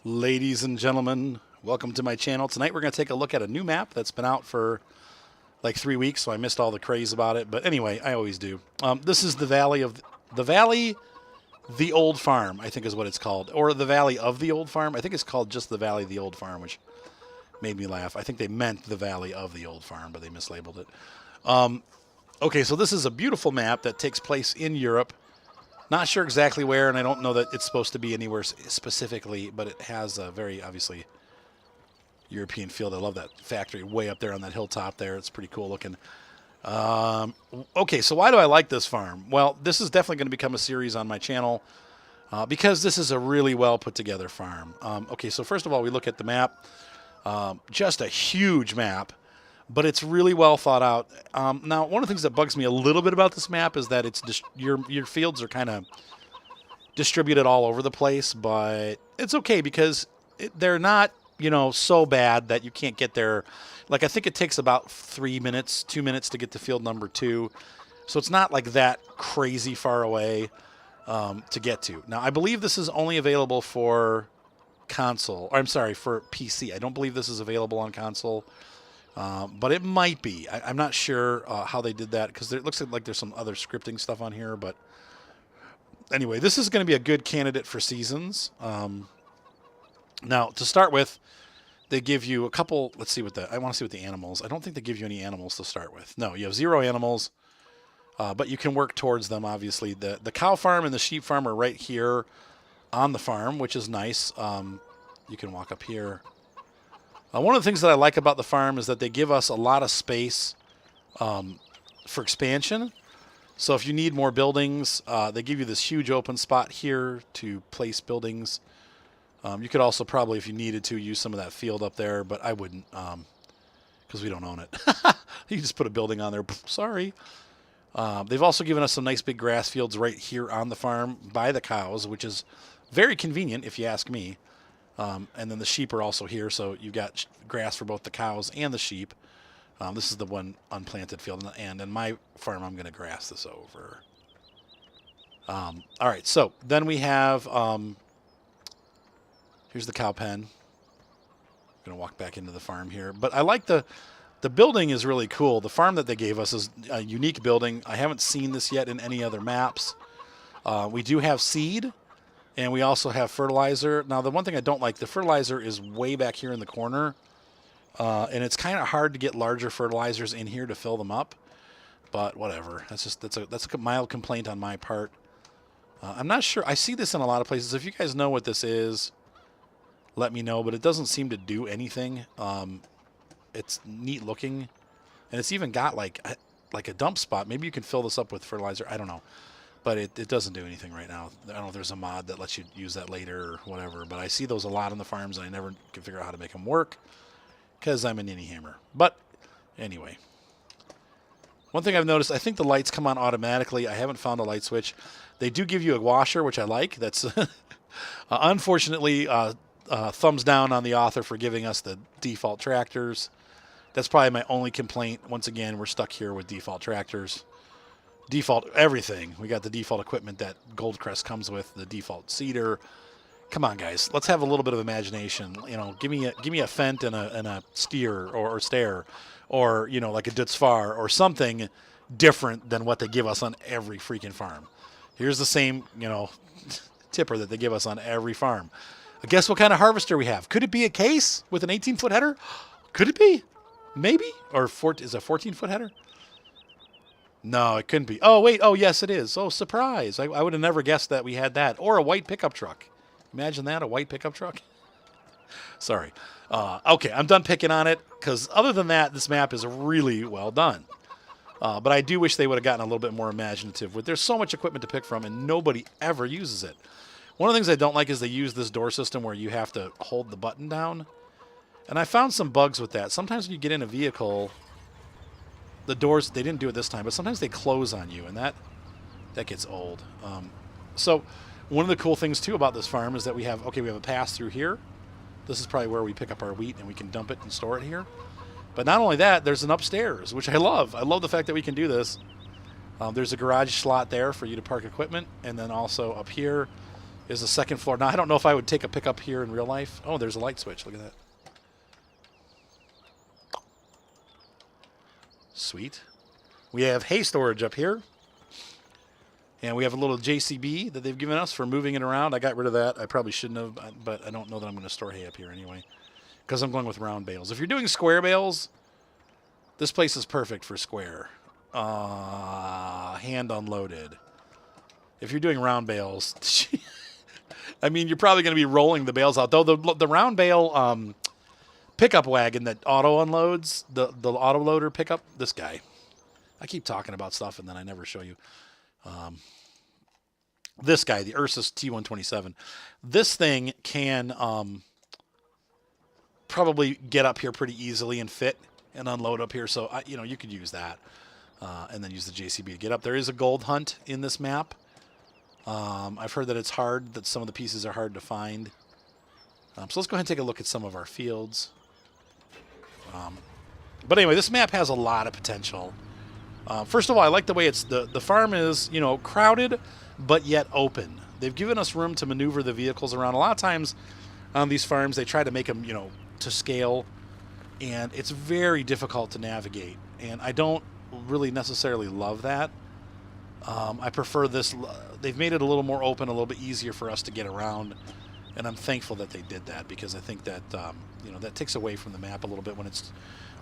Ladies and gentlemen, welcome to my channel. Tonight we're going to take a look at a new map that's been out for like 3 weeks, so I missed all the craze about it. But anyway, I always do. This is the Valley, the Old Farm, I think is what it's called. Or the Valley of the Old Farm. I think it's called just the Valley of the Old Farm, which made me laugh. I think they meant the Valley of the Old Farm, but they mislabeled it. Okay, so this is a beautiful map that takes place in Europe. Not sure exactly where, and I don't know that it's supposed to be anywhere specifically, but it has a very, obviously, European feel. I love that factory way up there on that hilltop there. It's pretty cool looking. Okay, so why do I like this farm? Well, this is definitely going to become a series on my channel because this is a really well put together farm. Okay, so first of all, we look at the map. Just a huge map, but it's really well thought out. Now, one of the things that bugs me a little bit about this map is that it's your fields are kind of distributed all over the place, but it's okay because they're not, so bad that you can't get there. Like, I think it takes about 2 minutes to get to field number 2. So it's not like that crazy far away to get to. Now, I believe this is only available for console. Or, I'm sorry, for PC. I don't believe this is available on console. But it might be. I'm not sure how they did that because it looks like there's some other scripting stuff on here. But anyway, this is going to be a good candidate for seasons. Now, to start with, they give you a couple. Let's see I want to see what the animals. I don't think they give you any animals to start with. No, you have 0 animals, but you can work towards them, obviously. The cow farm and the sheep farm are right here on the farm, which is nice. You can walk up here. One of the things that I like about the farm is that they give us a lot of space for expansion. So if you need more buildings, they give you this huge open spot here to place buildings. You could also probably, if you needed to, use some of that field up there, but I wouldn't because we don't own it. You can just put a building on there. Sorry. They've also given us some nice big grass fields right here on the farm by the cows, which is very convenient if you ask me. And then the sheep are also here, so you've got grass for both the cows and the sheep. This is the one unplanted field, and in my farm, I'm going to grass this over. All right, so then we have, here's the cow pen. I'm going to walk back into the farm here. But I like the building is really cool. The farm that they gave us is a unique building. I haven't seen this yet in any other maps. We do have seed. And we also have fertilizer. Now, the one thing I don't like, the fertilizer is way back here in the corner. And it's kind of hard to get larger fertilizers in here to fill them up. But whatever. That's a mild complaint on my part. I'm not sure. I see this in a lot of places. If you guys know what this is, let me know. But it doesn't seem to do anything. It's neat looking. And it's even got like a dump spot. Maybe you can fill this up with fertilizer. I don't know. But it doesn't do anything right now. I don't know if there's a mod that lets you use that later or whatever. But I see those a lot on the farms, and I never can figure out how to make them work because I'm a ninny hammer. But anyway, one thing I've noticed, I think the lights come on automatically. I haven't found a light switch. They do give you a washer, which I like. That's unfortunately thumbs down on the author for giving us the default tractors. That's probably my only complaint. Once again, we're stuck here with default tractors. Default everything. We got the default equipment that Goldcrest comes with, the default seeder. Come on, guys. Let's have a little bit of imagination. Give me a Fendt and a steer or stare, or like a Dutzfar or something different than what they give us on every freaking farm. Here's the same, tipper that they give us on every farm. Guess what kind of harvester we have? Could it be a case with an 18-foot header? Could it be? Maybe? Or is a 14-foot header? No, it couldn't be. Oh, wait. Oh, yes, it is. Oh, surprise. I would have never guessed that we had that. Or a white pickup truck. Imagine that, a white pickup truck. Sorry. Okay, I'm done picking on it because other than that, this map is really well done. But I do wish they would have gotten a little bit more imaginative. There's so much equipment to pick from, and nobody ever uses it. One of the things I don't like is they use this door system where you have to hold the button down. And I found some bugs with that. Sometimes when you get in a vehicle, the doors, they didn't do it this time, but sometimes they close on you, and that gets old. So one of the cool things, too, about this farm is that we have a pass through here. This is probably where we pick up our wheat, and we can dump it and store it here. But not only that, there's an upstairs, which I love. I love the fact that we can do this. There's a garage slot there for you to park equipment, and then also up here is the second floor. Now, I don't know if I would take a pickup here in real life. Oh, there's a light switch. Look at that. Sweet. We have hay storage up here. And we have a little JCB that they've given us for moving it around. I got rid of that. I probably shouldn't have, but I don't know that I'm going to store hay up here anyway, because I'm going with round bales. If you're doing square bales, this place is perfect for square. Hand unloaded. If you're doing round bales, I mean, you're probably going to be rolling the bales out. Though the round bale pickup wagon that auto unloads, the auto loader pickup, this guy. I keep talking about stuff and then I never show you. This guy, the Ursus T127, this thing can probably get up here pretty easily and fit and unload up here. So, you could use that and then use the JCB to get up. There is a gold hunt in this map. I've heard that it's hard, that some of the pieces are hard to find. So let's go ahead and take a look at some of our fields. But anyway, this map has a lot of potential. First of all, I like the way the farm is, crowded, but yet open. They've given us room to maneuver the vehicles around. A lot of times on these farms, they try to make them, to scale, and it's very difficult to navigate. And I don't really necessarily love that. I prefer this. They've made it a little more open, a little bit easier for us to get around, and I'm thankful that they did that, because I think that, that takes away from the map a little bit when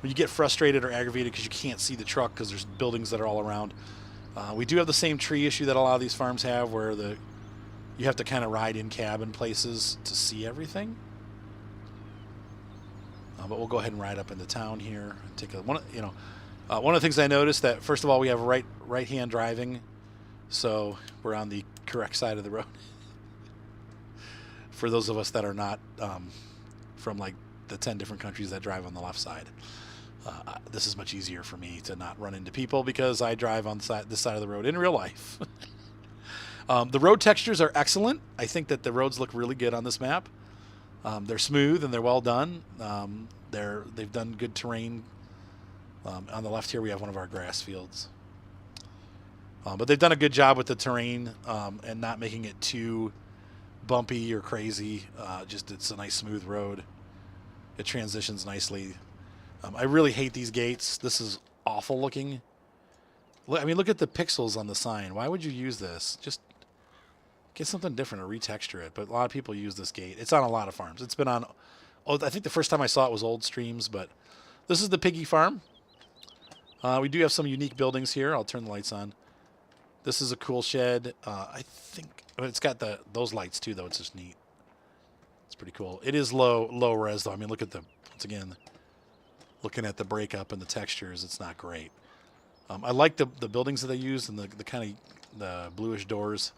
you get frustrated or aggravated because you can't see the truck because there's buildings that are all around. We do have the same tree issue that a lot of these farms have, where you have to kind of ride in cab in places to see everything. But we'll go ahead and ride up into town here. Take one of the things I noticed, that first of all, we have right-hand driving, so we're on the correct side of the road. For those of us that are not from like the 10 different countries that drive on the left side. This is much easier for me to not run into people because I drive on this side of the road in real life. The road textures are excellent. I think that the roads look really good on this map. They're smooth and they're well done. They've done good terrain. On the left here, we have one of our grass fields. But they've done a good job with the terrain and not making it too bumpy or crazy. It's a nice smooth road. It transitions nicely. I really hate these gates. This is awful looking. I mean, look at the pixels on the sign. Why would you use this? Just get something different or retexture it. But a lot of people use this gate. It's on a lot of farms. It's been on, I think the first time I saw it was Old Streams, but this is the piggy farm. We do have some unique buildings here. I'll turn the lights on. This is a cool shed. I think it's got those lights too, though. It's just neat. It's pretty cool. It is low res, though. I mean, look at once again, looking at the breakup and the textures, it's not great. I like the buildings that they use and the kind of the bluish doors.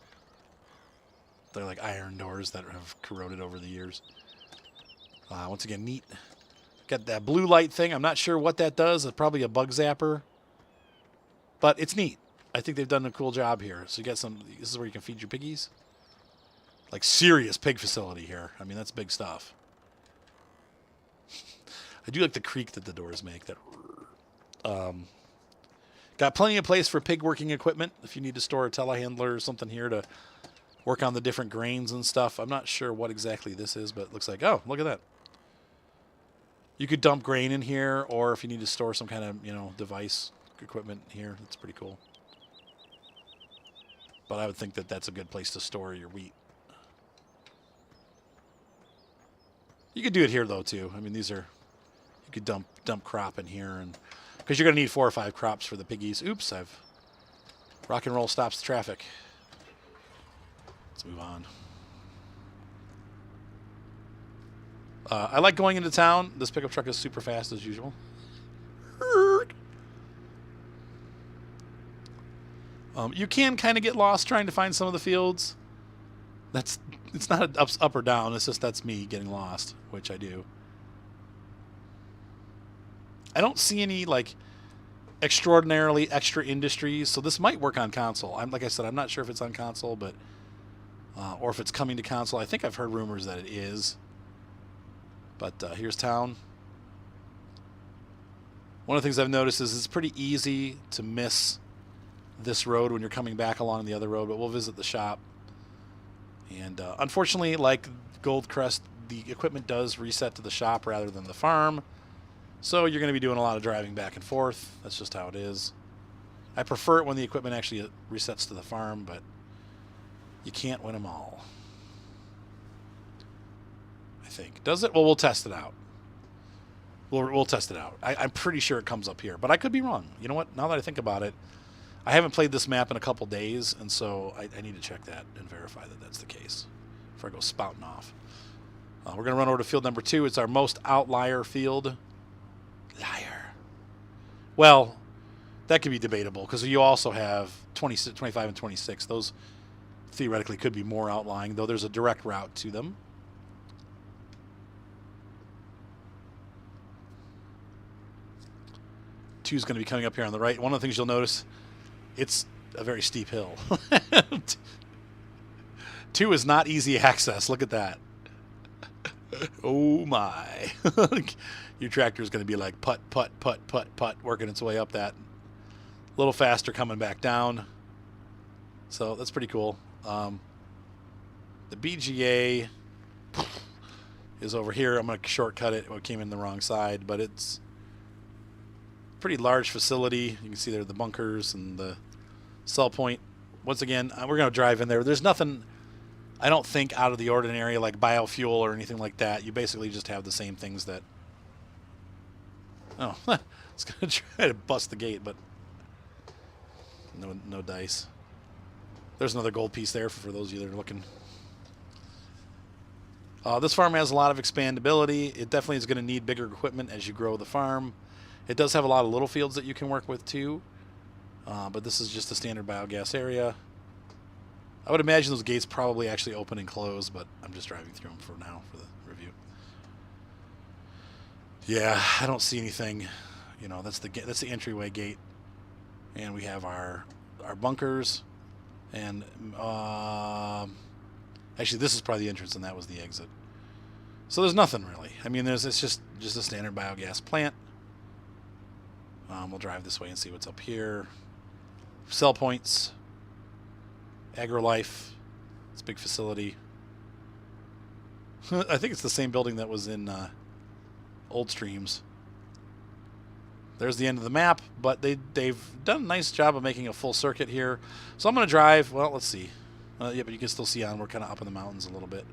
They're like iron doors that have corroded over the years. Once again, neat. Got that blue light thing. I'm not sure what that does. It's probably a bug zapper. But it's neat. I think they've done a cool job here. So you got this is where you can feed your piggies. Like serious pig facility here. I mean, that's big stuff. I do like the creak that the doors make. Got plenty of place for pig working equipment. If you need to store a telehandler or something here to work on the different grains and stuff. I'm not sure what exactly this is, but it looks like, oh, look at that. You could dump grain in here, or if you need to store some kind of, device equipment here, that's pretty cool. But I would think that that's a good place to store your wheat. You could do it here, though, too. I mean, you could dump crop in here, and because you're going to need 4 or 5 crops for the piggies. Oops, rock and roll stops the traffic. Let's move on. I like going into town. This pickup truck is super fast as usual. You can kind of get lost trying to find some of the fields. It's not up or down. It's just that's me getting lost, which I do. I don't see any like extraordinarily extra industries, so this might work on console. Like I said, I'm not sure if it's on console, but or if it's coming to console. I think I've heard rumors that it is. But here's town. One of the things I've noticed is it's pretty easy to miss this road when you're coming back along the other road, but we'll visit the shop And unfortunately, like Goldcrest, the equipment does reset to the shop rather than the farm. So you're going to be doing a lot of driving back and forth. That's just how it is. I prefer it when the equipment actually resets to the farm, but you can't win them all. I think. Does it? Well, we'll test it out. We'll test it out. I'm pretty sure it comes up here, but I could be wrong. You know what? Now that I think about it, I haven't played this map in a couple days, and so I need to check that and verify that that's the case before I go spouting off. We're going to run over to field number 2. It's our most outlier field. Liar. Well, that could be debatable because you also have 26, 25, and 26. Those theoretically could be more outlying, though there's a direct route to them. Two is going to be coming up here on the right. One of the things you'll notice, it's a very steep hill. 2 is not easy access. Look at that. Oh my. Your tractor is going to be like putt, putt, putt, putt, putt, working its way up that. A little faster coming back down. So that's pretty cool. The BGA is over here. I'm going to shortcut it. It came in the wrong side, but it's a pretty large facility. You can see there the bunkers and the sell point. Once again, we're going to drive in there. There's nothing, I don't think, out of the ordinary like biofuel or anything like that. You basically just have the same things that... Oh, it's going to try to bust the gate, but no dice. There's another gold piece there for those of you that are looking. This farm has a lot of expandability. It definitely is going to need bigger equipment as you grow the farm. It does have a lot of little fields that you can work with too, but this is just a standard biogas area. I would imagine those gates probably actually open and close, but I'm just driving through them for now for the review. Yeah, I don't see anything. You know, that's the entryway gate, and we have our bunkers, and actually this is probably the entrance, and that was the exit. So there's nothing really. I mean, it's just a standard biogas plant. We'll drive this way and see what's up here. Sell points. AgriLife. It's a big facility. I think it's the same building that was in Old Streams. There's the end of the map, but they've done a nice job of making a full circuit here. So I'm going to drive. Well, let's see. Yeah, but you can still see we're kind of up in the mountains a little bit.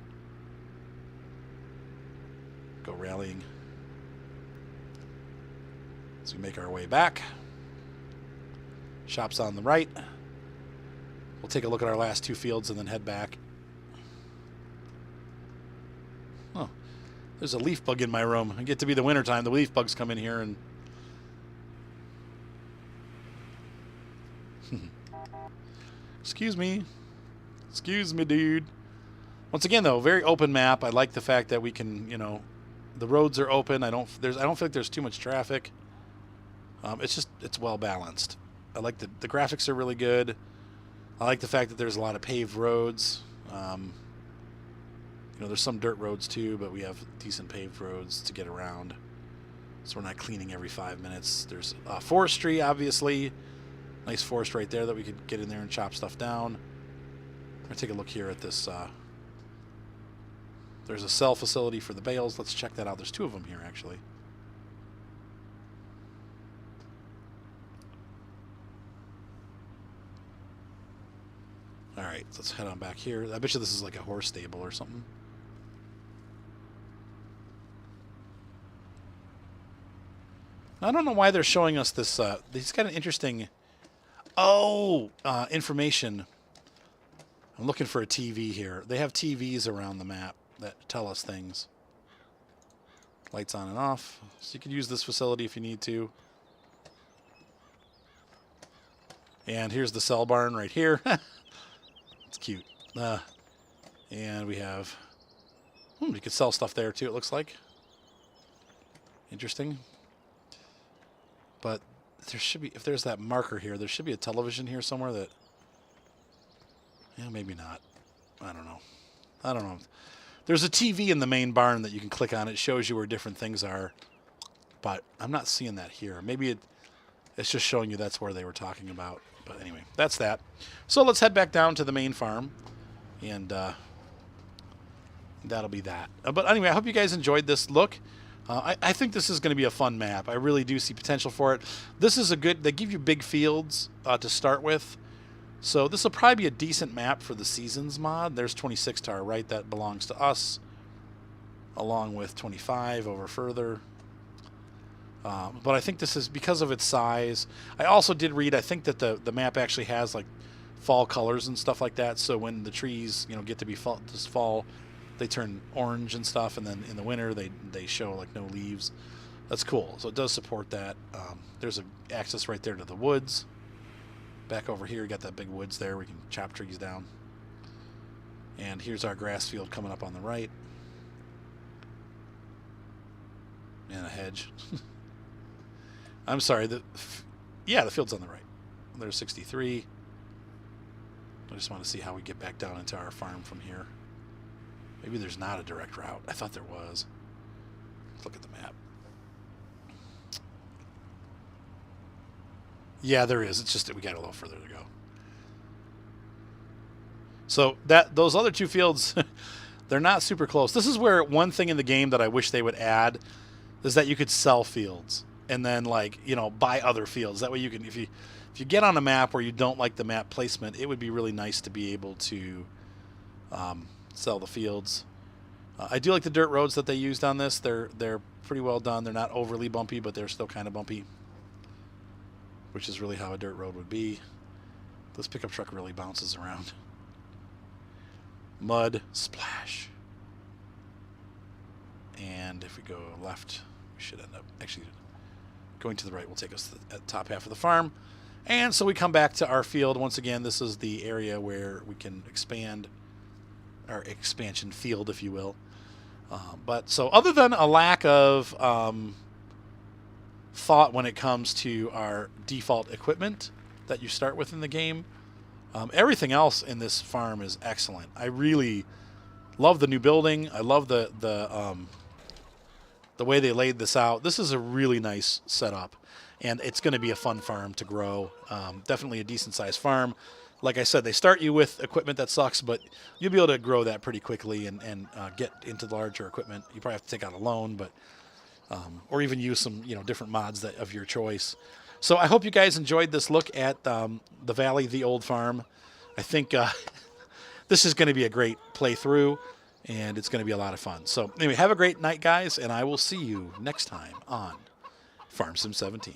Go rallying. So we make our way back. Shop's on the right. We'll take a look at our last 2 fields and then head back. Oh, there's a leaf bug in my room. I get to be the wintertime. The leaf bugs come in here and... Excuse me. Excuse me, dude. Once again, though, very open map. I like the fact that we can, you know, the roads are open. I don't feel like there's too much traffic. It's well balanced. I like the graphics are really good. I like the fact that there's a lot of paved roads. You know, there's some dirt roads too, but we have decent paved roads to get around. So we're not cleaning every 5 minutes. There's forestry, obviously. Nice forest right there that we could get in there and chop stuff down. I'm going to take a look here at this. There's a cell facility for the bales. Let's check that out. There's 2 of them here, actually. All right, let's head on back here. I bet you this is like a horse stable or something. I don't know why they're showing us this. He's got an interesting... information. I'm looking for a TV here. They have TVs around the map that tell us things. Lights on and off. So you can use this facility if you need to. And here's the cell barn right here. It's cute. And we have... you could sell stuff there too, it looks like. Interesting. But there should be, if there's that marker here, there should be a television here somewhere that... Yeah, maybe not. I don't know. There's a TV in the main barn that you can click on. It shows you where different things are. But I'm not seeing that here. Maybe it's just showing you that's where they were talking about. But anyway, that's that. So let's head back down to the main farm and that'll be that. But anyway, I hope you guys enjoyed this look. I think this is going to be a fun map. I really do see potential for it. This is a good, they give you big fields to start with. So this will probably be a decent map for the Seasons mod. There's 26 to our right. That belongs to us, along with 25 over further. But I think this is, because of its size. I also did read, I think that the map actually has like fall colors and stuff like that. So when the trees, get to be fall, they turn orange and stuff, and then in the winter they show like no leaves. That's cool. So it does support that. There's an access right there to the woods. Back over here, you got that big woods there. We can chop trees down. And here's our grass field coming up on the right. And a hedge. I'm sorry. The field's on the right. There's 63. I just want to see how we get back down into our farm from here. Maybe there's not a direct route. I thought there was. Let's look at the map. Yeah, there is. It's just that we got a little further to go. So those other two fields, they're not super close. This is where one thing in the game that I wish they would add is that you could sell fields and then buy other fields. That way you can, if you get on a map where you don't like the map placement, it would be really nice to be able to sell the fields. I do like the dirt roads that they used on this. They're pretty well done. They're not overly bumpy, but they're still kind of bumpy, which is really how a dirt road would be. This pickup truck really bounces around. Mud splash. And if we go left, we should end up actually going to the right will take us to the top half of the farm. And so we come back to our field. Once again, this is the area where we can expand our expansion field, if you will. But so other than a lack of thought when it comes to our default equipment that you start with in the game, everything else in this farm is excellent. I really love the new building. I love the way they laid this out. This is a really nice setup, and it's going to be a fun farm to grow. Definitely a decent-sized farm. Like I said, they start you with equipment that sucks, but you'll be able to grow that pretty quickly and get into the larger equipment. You probably have to take out a loan, but or even use some different mods of your choice. So I hope you guys enjoyed this look at the Valley, the old farm. I think this is going to be a great playthrough, and it's going to be a lot of fun. So anyway, have a great night, guys, and I will see you next time on Farm Sim 17.